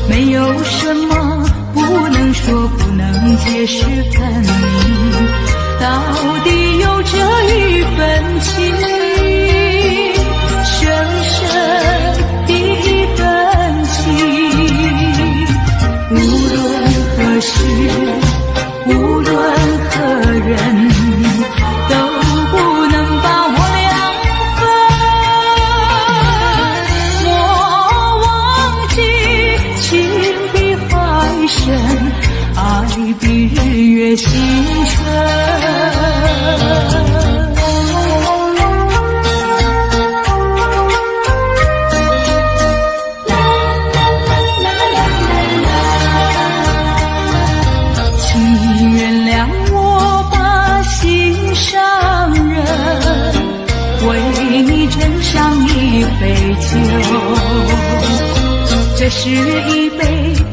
没有什么不能说不能解释分明，到底有这一份情，深深的一份情。无论何时，无论何人，都不能把我两分。莫忘记情比海深，爱比日月星辰。请原谅我把心上人，为你斟上一杯酒，这是一杯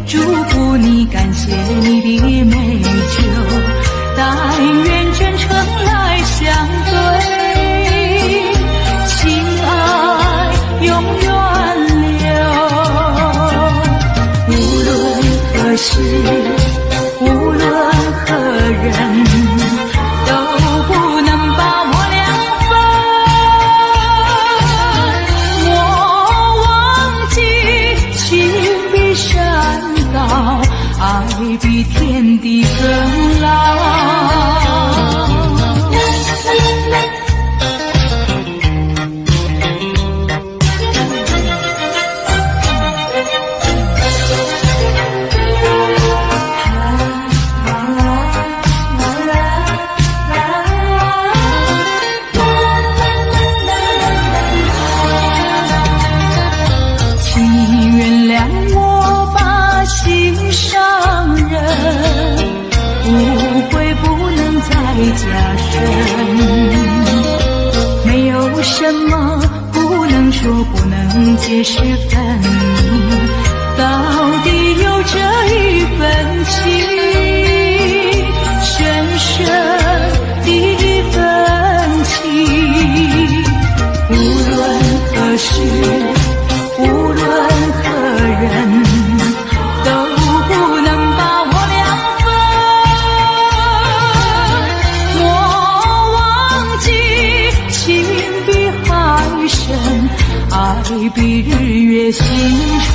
祝福你，感谢你的美酒，但愿真诚来相对，情爱永远留。无论何时，无论何人，都不能把我两分。莫忘记情比山高，爱比天地更老。请原谅我把心上人，误会不能再加深。没有什么不能说不能解释分明，到底有这一份情，深深的一份情。无论何时，无论何人，都不能把我两分。莫忘记情比海深，爱比日月星辰。